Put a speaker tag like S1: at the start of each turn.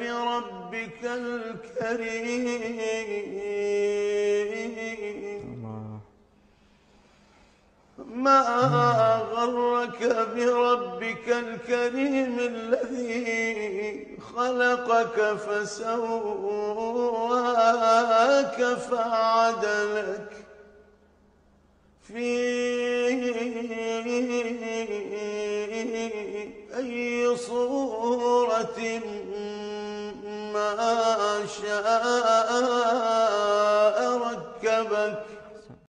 S1: بربك الكريم ما غرك بربك الكريم الذي خلقك فسواك فعدلك في